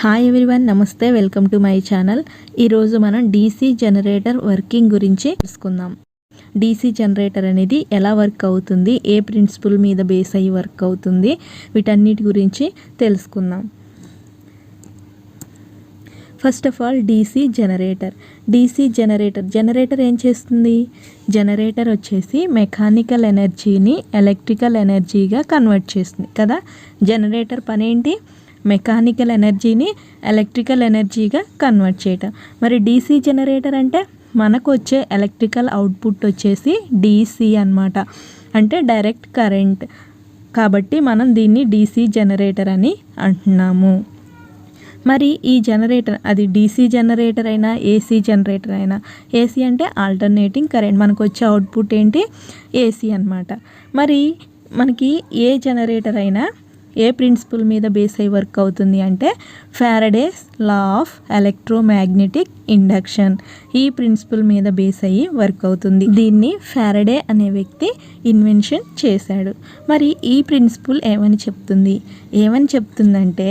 Hi everyone, నమస్తే. Welcome to my channel. ఈరోజు మనం డీసీ జనరేటర్ వర్కింగ్ గురించి తెలుసుకుందాం. డీసీ జనరేటర్ అనేది ఎలా వర్క్ అవుతుంది, ఏ ప్రిన్సిపల్ మీద బేస్ అయ్యి వర్క్ అవుతుంది, వీటన్నిటి గురించి తెలుసుకుందాం. First of all DC generator ఏం చేస్తుంది? జనరేటర్ వచ్చేసి మెకానికల్ ఎనర్జీని ఎలక్ట్రికల్ ఎనర్జీగా కన్వర్ట్ చేస్తుంది కదా. జనరేటర్ పని ఏంటి? మెకానికల్ ఎనర్జీని ఎలక్ట్రికల్ ఎనర్జీగా కన్వర్ట్ చేయటం. మరి డీసీ జనరేటర్ అంటే మనకు వచ్చే ఎలక్ట్రికల్ అవుట్పుట్ వచ్చేసి డీసీ అన్నమాట, అంటే డైరెక్ట్ కరెంట్. కాబట్టి మనం దీన్ని డీసీ జనరేటర్ అని అంటున్నాము. మరి ఈ జనరేటర్ అది డీసీ జనరేటర్ అయినా ఏసీ జనరేటర్ అయినా, ఏసీ అంటే ఆల్టర్నేటింగ్ కరెంట్, మనకు వచ్చే అవుట్పుట్ ఏంటి? ఏసీ అన్నమాట. మరి మనకి ఏ జనరేటర్ అయినా ఏ ప్రిన్సిపల్ మీద బేస్ అయ్యి వర్క్ అవుతుంది అంటే Faraday's law of electromagnetic induction, ఈ ప్రిన్సిపల్ మీద బేస్ అయ్యి వర్క్ అవుతుంది. దీన్ని ఫారడే అనే వ్యక్తి ఇన్వెన్షన్ చేశాడు. మరి ఈ ప్రిన్సిపల్ ఏమని చెప్తుందంటే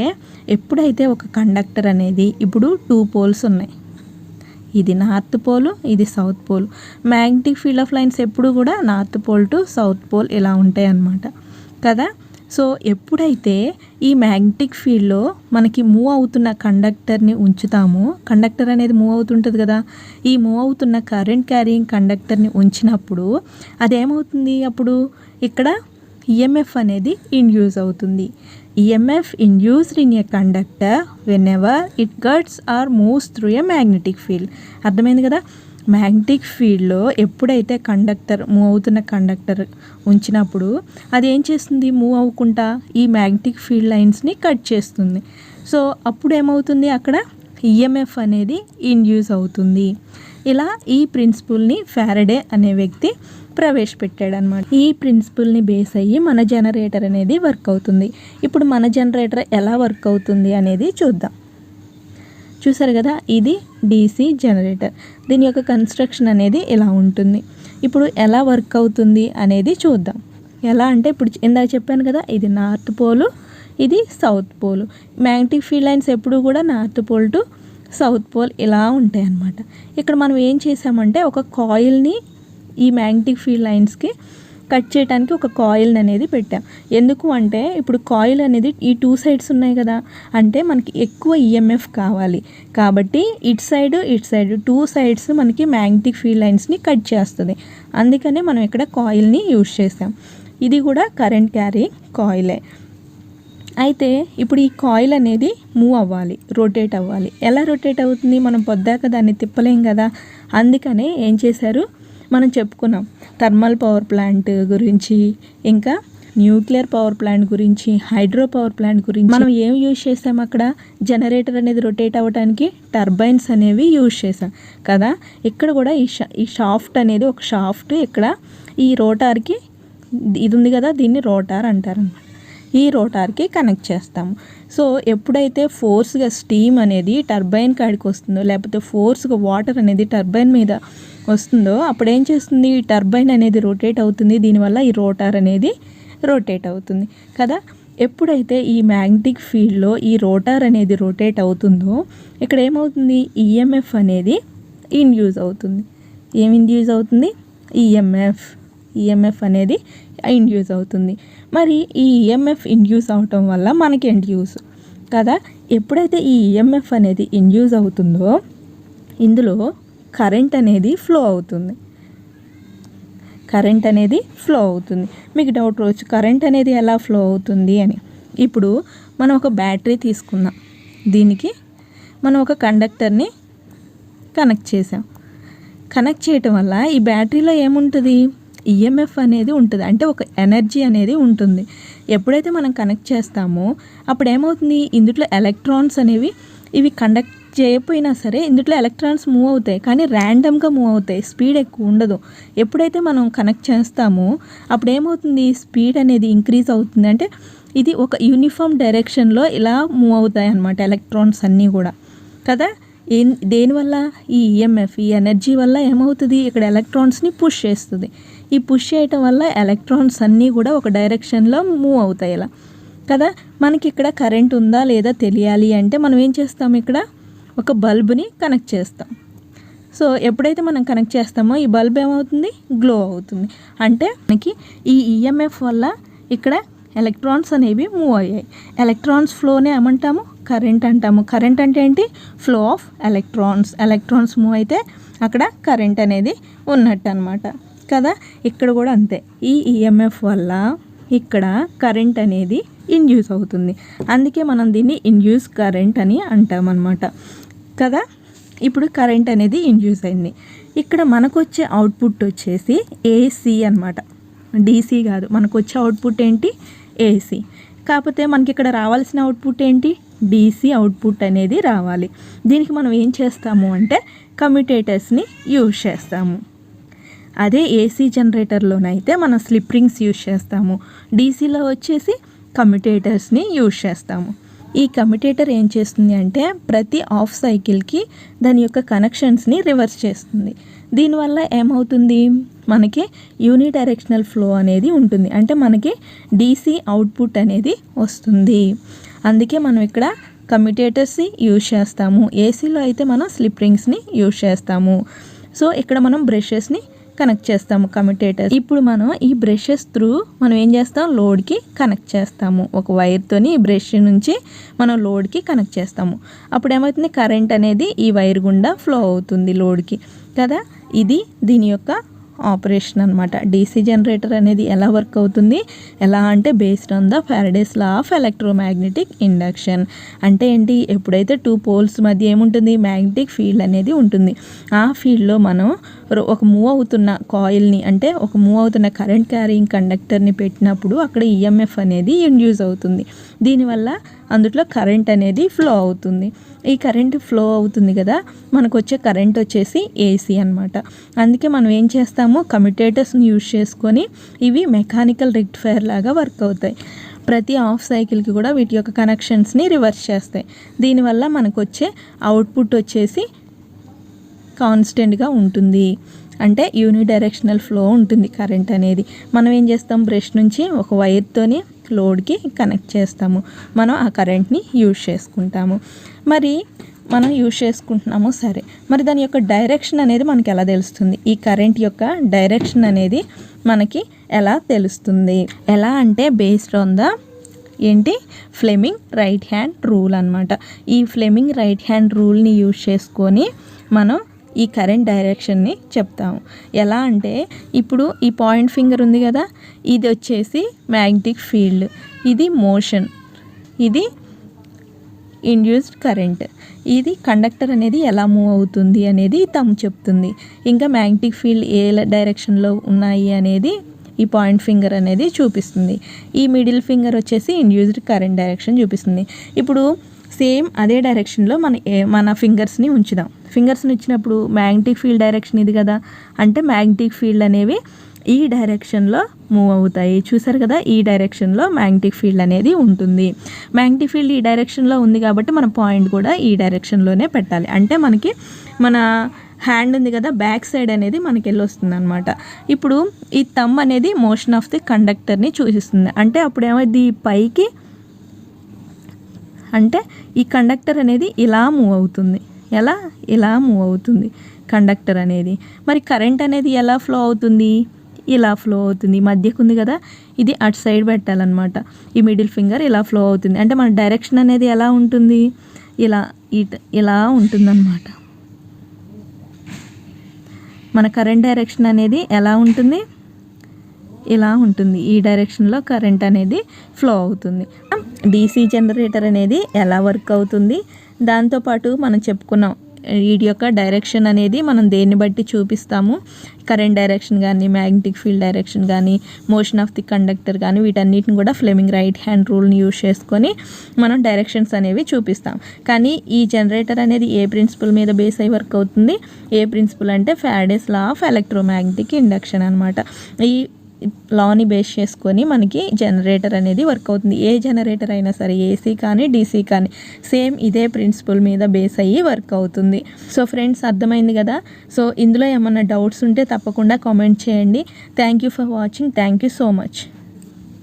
ఎప్పుడైతే ఒక కండక్టర్ అనేది, ఇప్పుడు 2 పోల్స్ ఉన్నాయి, ఇది నార్త్ పోల్, ఇది south pole. Magnetic field of lines ఎప్పుడు కూడా north pole to south pole ఇలా ఉంటాయి అన్నమాట కదా. సో ఎప్పుడైతే ఈ మ్యాగ్నెటిక్ ఫీల్డ్లో మనకి మూవ్ అవుతున్న కండక్టర్ని ఉంచుతామో, కండక్టర్ అనేది మూవ్ అవుతుంటుంది కదా, ఈ మూవ్ అవుతున్న కరెంట్ క్యారింగ్ కండక్టర్ని ఉంచినప్పుడు అదేమవుతుంది? అప్పుడు ఇక్కడ ఈఎంఎఫ్ అనేది ఇండ్యూస్ అవుతుంది. EMF induced in a conductor whenever it cuts or moves through a magnetic field. అర్థమైంది కదా. మ్యాగ్నెటిక్ ఫీల్డ్లో ఎప్పుడైతే మూవ్ అవుతున్న కండక్టర్ ఉంచినప్పుడు అది ఏం చేస్తుంది? మూవ్ అవ్వకుండా ఈ మ్యాగ్నెటిక్ ఫీల్డ్ లైన్స్ని కట్ చేస్తుంది. సో అప్పుడు ఏమవుతుంది? అక్కడ ఈఎంఎఫ్ అనేది ఇండ్యూస్ అవుతుంది. ఇలా ఈ ప్రిన్సిపల్ని ఫారడే అనే వ్యక్తి ప్రవేశపెట్టాడనమాట. ఈ ప్రిన్సిపల్ని బేస్ అయ్యి మన జనరేటర్ అనేది వర్క్ అవుతుంది. ఇప్పుడు మన జనరేటర్ ఎలా వర్క్ అవుతుంది అనేది చూద్దాం. చూసారు కదా, ఇది డీసీ జనరేటర్. దీని యొక్క కన్స్ట్రక్షన్ అనేది ఎలా ఉంటుంది, ఇప్పుడు ఎలా వర్క్ అవుతుంది అనేది చూద్దాం. ఎలా అంటే ఇప్పుడు ఇందాక చెప్పాను కదా, ఇది నార్త్ పోలు, ఇది south pole. Magnetic field lines ఎప్పుడు కూడా north pole to south pole ఇలా ఉంటాయి అన్నమాట. ఇక్కడ మనం ఏం చేసామంటే ఒక కాయిల్ని ఈ మ్యాగ్నెటిక్ ఫీల్డ్ లైన్స్కి కట్ చేయడానికి ఒక కాయిల్ అనేది పెట్టాం. ఎందుకు అంటే ఇప్పుడు కాయిల్ అనేది ఈ 2 సైడ్స్ ఉన్నాయి కదా, అంటే మనకి ఎక్కువ ఈఎంఎఫ్ కావాలి కాబట్టి ఇటు సైడ్ 2 సైడ్స్ మనకి మ్యాగ్నెటిక్ ఫీల్డ్ లైన్స్ని కట్ చేస్తుంది. అందుకనే మనం ఇక్కడ కాయిల్ని యూజ్ చేసాం. ఇది కూడా కరెంట్ క్యారింగ్ కాయిలే. అయితే ఇప్పుడు ఈ కాయిల్ అనేది మూవ్ అవ్వాలి, రొటేట్ అవ్వాలి. ఎలా రొటేట్ అవుతుంది? మనం పొద్దాక దాన్ని తిప్పలేం కదా. అందుకనే ఏం చేశారు, మనం చెప్పుకున్నాం థర్మల్ పవర్ ప్లాంట్ గురించి, ఇంకా న్యూక్లియర్ పవర్ ప్లాంట్ గురించి, హైడ్రో పవర్ ప్లాంట్ గురించి. మనం ఏం యూజ్ చేసాం అక్కడ? జనరేటర్ అనేది రొటేట్ అవ్వడానికి టర్బైన్స్ అనేవి యూజ్ చేసాం కదా. ఇక్కడ కూడా ఈ షాఫ్ట్ అనేది ఒక షాఫ్ట్ ఇక్కడ ఈ రోటార్కి ఇది ఉంది కదా, దీన్ని రోటార్ అంటారు. ఈ రోటార్కి కనెక్ట్ చేస్తాము. సో ఎప్పుడైతే ఫోర్స్గా స్టీమ్ అనేది టర్బైన్ కాడికి వస్తుందో, లేకపోతే ఫోర్స్గా వాటర్ అనేది టర్బైన్ మీద వస్తుందో, అప్పుడు ఏం చేస్తుంది? ఈ టర్బైన్ అనేది రొటేట్ అవుతుంది. దీనివల్ల ఈ రోటార్ అనేది రొటేట్ అవుతుంది కదా. ఎప్పుడైతే ఈ మ్యాగ్నెటిక్ ఫీల్డ్లో ఈ రోటార్ అనేది రొటేట్ అవుతుందో, ఇక్కడ ఏమవుతుంది? ఈఎంఎఫ్ అనేది ఇండ్యూస్ అవుతుంది. ఏం ఇండ్యూస్ అవుతుంది? ఈఎంఎఫ్ అనేది ఇండ్యూస్ అవుతుంది. మరి ఈ ఈఎంఎఫ్ ఇండ్యూస్ అవటం వల్ల మనకి ఏంటి యూస్ కదా. ఎప్పుడైతే ఈ ఈఎంఎఫ్ అనేది ఇండ్యూస్ అవుతుందో ఇందులో కరెంట్ అనేది ఫ్లో అవుతుంది. మీకు డౌట్ రావచ్చు, కరెంట్ అనేది ఎలా ఫ్లో అవుతుంది అని. ఇప్పుడు మనం ఒక బ్యాటరీ తీసుకుందాం, దీనికి మనం ఒక కండక్టర్ని కనెక్ట్ చేసాం. కనెక్ట్ చేయటం వల్ల ఈ బ్యాటరీలో ఏముంటుంది? ఈఎంఎఫ్ అనేది ఉంటుంది, అంటే ఒక ఎనర్జీ అనేది ఉంటుంది. ఎప్పుడైతే మనం కనెక్ట్ చేస్తామో అప్పుడు ఏమవుతుంది? ఇందులో ఎలక్ట్రాన్స్ అనేవి ఇవి కండక్ట్ చేయకపోయినా సరే ఇందులో ఎలక్ట్రాన్స్ మూవ్ అవుతాయి, కానీ ర్యాండమ్గా మూవ్ అవుతాయి, స్పీడ్ ఎక్కువ ఉండదు. ఎప్పుడైతే మనం కనెక్ట్ చేస్తామో అప్పుడు ఏమవుతుంది? స్పీడ్ అనేది ఇంక్రీజ్ అవుతుంది. అంటే ఇది ఒక యూనిఫామ్ డైరెక్షన్లో ఇలా మూవ్ అవుతాయి అన్నమాట ఎలక్ట్రాన్స్ అన్నీ కూడా కదా. దేనివల్ల? ఈ ఈఎంఎఫ్, ఈ ఎనర్జీ వల్ల ఏమవుతుంది? ఇక్కడ ఎలక్ట్రాన్స్ని పుష్ చేస్తుంది. ఈ పుష్ చేయటం వల్ల ఎలక్ట్రాన్స్ అన్నీ కూడా ఒక డైరెక్షన్లో మూవ్ అవుతాయి ఇలా కదా. మనకి ఇక్కడ కరెంట్ ఉందా లేదా తెలియాలి అంటే మనం ఏం చేస్తాం, ఇక్కడ ఒక బల్బుని కనెక్ట్ చేస్తాం. సో ఎప్పుడైతే మనం కనెక్ట్ చేస్తామో ఈ బల్బ్ ఏమవుతుంది, గ్లో అవుతుంది. అంటే మనకి ఈ ఈఎంఎఫ్ వల్ల ఇక్కడ ఎలక్ట్రాన్స్ అనేవి మూవ్ అయ్యాయి. ఎలక్ట్రాన్స్ ఫ్లోనే ఏమంటాము, కరెంట్ అంటాము. కరెంట్ అంటే ఏంటి, flow of electrons. Electrons move అయితే అక్కడ కరెంట్ అనేది ఉన్నట్టు అనమాట కదా. ఇక్కడ కూడా అంతే, ఈ ఈఎంఎఫ్ వల్ల ఇక్కడ కరెంట్ అనేది ఇండ్యూస్ అవుతుంది. అందుకే మనం దీన్ని ఇండ్యూస్ కరెంట్ అని అంటామన్నమాట కదా. ఇప్పుడు కరెంట్ అనేది ఇండ్యూస్ అయింది. ఇక్కడ మనకు వచ్చే అవుట్పుట్ వచ్చేసి ఏసీ అనమాట, డీసీ కాదు. మనకు వచ్చే అవుట్పుట్ ఏంటి, ఏసీ. కాకపోతే మనకి ఇక్కడ రావాల్సిన అవుట్పుట్ ఏంటి, డీసీ అవుట్పుట్ అనేది రావాలి. దీనికి మనం ఏం చేస్తాము అంటే కమ్యూటేటర్స్ని యూజ్ చేస్తాము. అదే ఏసీ జనరేటర్లోనైతే మనం స్లిప్ రింగ్స్ యూజ్ చేస్తాము. డీసీలో వచ్చేసి కమ్యూటేటర్స్ని యూజ్ చేస్తాము. ఈ కమ్యూటేటర్ ఏం చేస్తుంది అంటే ప్రతి ఆఫ్ సైకిల్కి దాని యొక్క కనెక్షన్స్ని రివర్స్ చేస్తుంది. దీనివల్ల ఏమవుతుంది, మనకి యూనిడైరెక్షనల్ ఫ్లో అనేది ఉంటుంది. అంటే మనకి డీసీ అవుట్పుట్ అనేది వస్తుంది. అందుకే మనం ఇక్కడ కమ్యూటేటర్స్ యూజ్ చేస్తాము. ఏసీలో అయితే మనం స్లిప్ రింగ్స్ని యూజ్ చేస్తాము. సో ఇక్కడ మనం బ్రషెస్ని కనెక్ట్ చేస్తాము కమ్యూటేటర్స్. ఇప్పుడు మనం ఈ బ్రషెస్ త్రూ మనం ఏం చేస్తాం, లోడ్కి కనెక్ట్ చేస్తాము. ఒక వైర్తోని ఈ బ్రష్ నుంచి మనం లోడ్కి కనెక్ట్ చేస్తాము. అప్పుడు ఏమవుతుంది, కరెంట్ అనేది ఈ వైర్ గుండా ఫ్లో అవుతుంది లోడ్కి కదా. ఇది దీని యొక్క ఆపరేషన్ అనమాట. డీసీ జనరేటర్ అనేది ఎలా వర్క్ అవుతుంది, ఎలా అంటే based on the Faraday's law of electromagnetic induction. అంటే ఏంటి, ఎప్పుడైతే టూ పోల్స్ మధ్య ఏముంటుంది, మ్యాగ్నెటిక్ ఫీల్డ్ అనేది ఉంటుంది. ఆ ఫీల్డ్లో మనం ఒక మూవ్ అవుతున్న కాయిల్ని, అంటే ఒక మూవ్ అవుతున్న కరెంట్ క్యారింగ్ కండక్టర్ని పెట్టినప్పుడు అక్కడ ఈఎంఎఫ్ అనేది ఇండ్యూస్ అవుతుంది. దీనివల్ల అందులో కరెంట్ అనేది ఫ్లో అవుతుంది. ఈ కరెంట్ ఫ్లో అవుతుంది కదా, మనకు వచ్చే కరెంట్ వచ్చేసి ఏసీ అనమాట. అందుకే మనం ఏం చేస్తాము, కమ్యూటేటర్స్ని యూజ్ చేసుకొని ఇవి మెకానికల్ రెక్టిఫైర్ లాగా వర్క్ అవుతాయి. ప్రతి ఆఫ్ సైకిల్కి కూడా వీటి యొక్క కనెక్షన్స్ని రివర్స్ చేస్తాయి. దీనివల్ల మనకు వచ్చే అవుట్పుట్ వచ్చేసి కాన్స్టెంట్గా ఉంటుంది. అంటే యూనిడైరెక్షనల్ ఫ్లో ఉంటుంది కరెంట్ అనేది. మనం ఏం చేస్తాం, బ్రష్ నుంచి ఒక వైర్తోని లోడ్కి కనెక్ట్ చేస్తాము. మనం ఆ కరెంట్ని యూజ్ చేసుకుంటాము. మరి మనం యూజ్ చేసుకుంటున్నాము సరే, మరి దాని యొక్క డైరెక్షన్ అనేది మనకి ఎలా తెలుస్తుంది, ఈ కరెంట్ యొక్క డైరెక్షన్ అనేది మనకి ఎలా తెలుస్తుంది, ఎలా అంటే బేస్డ్ ఆన్ ద ఏంటి, ఫ్లెమింగ్ రైట్ హ్యాండ్ రూల్ అనమాట. ఈ ఫ్లెమింగ్ రైట్ హ్యాండ్ రూల్ని యూజ్ చేసుకొని మనం ఈ కరెంట్ డైరెక్షన్ని చెప్తాము. ఎలా అంటే ఇప్పుడు ఈ పాయింట్ ఫింగర్ ఉంది కదా, ఇది వచ్చేసి మ్యాగ్నెటిక్ ఫీల్డ్, ఇది మోషన్, ఇది ఇండ్యూస్డ్ కరెంట్. ఇది కండక్టర్ అనేది ఎలా మూవ్ అవుతుంది అనేది తము చెప్తుంది. ఇంకా మ్యాగ్నెటిక్ ఫీల్డ్ ఏ డైరెక్షన్లో ఉన్నాయి అనేది ఈ పాయింట్ ఫింగర్ అనేది చూపిస్తుంది. ఈ మిడిల్ ఫింగర్ వచ్చేసి ఇండ్యూస్డ్ కరెంట్ డైరెక్షన్ చూపిస్తుంది. ఇప్పుడు సేమ్ అదే డైరెక్షన్లో మన ఫింగర్స్ని ఉంచుదాం. ఫింగర్స్ని ఇచ్చినప్పుడు మ్యాగ్నెటిక్ ఫీల్డ్ డైరెక్షన్ ఇది కదా, అంటే మ్యాగ్నెటిక్ ఫీల్డ్ అనేవి ఈ డైరెక్షన్లో మూవ్ అవుతాయి. చూసారు కదా, ఈ డైరెక్షన్లో మ్యాగ్నెటిక్ ఫీల్డ్ అనేది ఉంటుంది. మ్యాగ్నెటిక్ ఫీల్డ్ ఈ డైరెక్షన్లో ఉంది కాబట్టి మన పాయింట్ కూడా ఈ డైరెక్షన్లోనే పెట్టాలి. అంటే మనకి మన హ్యాండ్ ఉంది కదా, బ్యాక్ సైడ్ అనేది మనకి వెళ్ళొస్తుంది అనమాట. ఇప్పుడు ఈ థంబ్ అనేది మోషన్ ఆఫ్ ది కండక్టర్ని సూచిస్తుంది. అంటే అప్పుడు ఏమైంది, పైకి అంటే ఈ కండక్టర్ అనేది ఇలా మూవ్ అవుతుంది. ఎలా, ఇలా మూవ్ అవుతుంది కండక్టర్ అనేది. మరి కరెంట్ అనేది ఎలా ఫ్లో అవుతుంది, ఇలా ఫ్లో అవుతుంది. మధ్యకు ఉంది కదా, ఇది అటు సైడ్ పెట్టాలన్నమాట. ఈ మిడిల్ ఫింగర్ ఇలా ఫ్లో అవుతుంది. అంటే మన డైరెక్షన్ అనేది ఎలా ఉంటుంది, ఇలా ఉంటుందన్నమాట. మన కరెంట్ డైరెక్షన్ అనేది ఎలా ఉంటుంది, ఇలా ఉంటుంది. ఈ డైరెక్షన్లో కరెంట్ అనేది ఫ్లో అవుతుంది. డీసీ జనరేటర్ అనేది ఎలా వర్క్ అవుతుంది, దాంతోపాటు మనం చెప్పుకున్నాం వీటి యొక్క డైరెక్షన్ అనేది మనం దేన్ని బట్టి చూపిస్తాము, కరెంట్ డైరెక్షన్ కానీ, మ్యాగ్నెటిక్ ఫీల్డ్ డైరెక్షన్ కానీ, మోషన్ ఆఫ్ ది కండక్టర్ కానీ, వీటన్నిటిని కూడా ఫ్లెమింగ్ రైట్ హ్యాండ్ రూల్ని యూజ్ చేసుకొని మనం డైరెక్షన్స్ అనేవి చూపిస్తాం. కానీ ఈ జనరేటర్ అనేది ఏ ప్రిన్సిపల్ మీద బేస్ అయి వర్క్ అవుతుంది, ఏ ప్రిన్సిపల్ అంటే Faraday's law of electromagnetic induction అనమాట. ఈ లాని బేస్ చేసుకొని మనకి జనరేటర్ అనేది వర్క్ అవుతుంది. ఏ జనరేటర్ అయినా సరే, ఏసీ కానీ డీసీ కానీ సేమ్ ఇదే ప్రిన్సిపల్ మీద బేస్ అయ్యి వర్క్ అవుతుంది. సో ఫ్రెండ్స్, అర్థమైంది కదా. సో ఇందులో ఏమన్నా డౌట్స్ ఉంటే తప్పకుండా కామెంట్ చేయండి. Thank you for watching. Thank you so much.